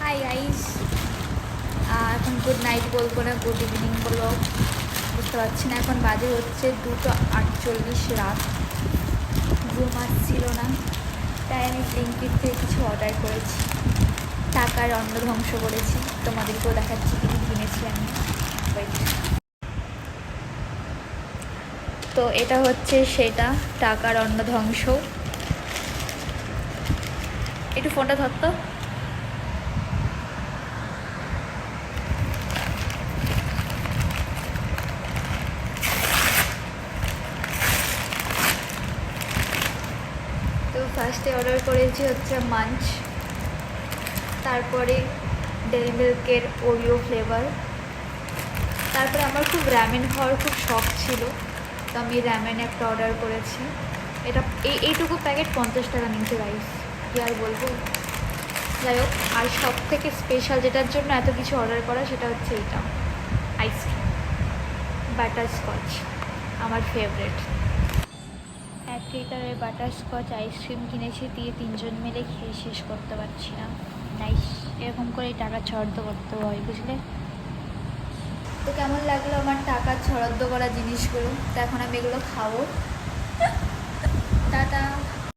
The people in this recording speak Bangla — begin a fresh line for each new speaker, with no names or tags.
হাই গাইস, এখন গুড নাইট বলবো না, গুড ইভিনিং বলবো বুঝতে পারছি না। এখন বাজে হচ্ছে 2:48 রাত। ঘুম আসছিল না, তাই আমি ব্লিঙ্কিট থেকে কিছু অর্ডার করেছি, টাকার অন্ন ধ্বংস করেছি। তোমাদেরকেও দেখাচ্ছি কি কি কিনেছি আমি। তো এটা হচ্ছে সেটা, টাকার অন্ন ধ্বংস। একটু ফোনটা ধরতো। তো ফার্স্টে অর্ডার করেছি হচ্ছে মাঞ্চ, তারপরে ডেরি মিল্কের ওরিও ফ্লেভার। তারপরে আমার খুব র্যামেন খাওয়ার খুব শখ ছিল, তো আমি র্যামেন একটা অর্ডার করেছি। এটা এইটুকু প্যাকেট 50 টাকা নিয়েছে গাইস, কী আর বলবো। যাই হোক, আর সব থেকে স্পেশাল যেটার জন্য এত কিছু অর্ডার করা সেটা হচ্ছে এইটা, আইসক্রিম বাটারস্কচ, আমার ফেভারেট। 1 লিটারের বাটারস্কচ আইসক্রিম কিনেছি, দিয়ে 3জন মিলে খেয়ে শেষ করতে পারছি না। নাইস, এরকম করেই টাকা ছড়াতে করতে হয়, বুঝলে। তো কেমন লাগলো আমার টাকা ছড়াদ্দ করা জিনিসগুলো? তো এখন আমি এগুলো খাবো। টাটা।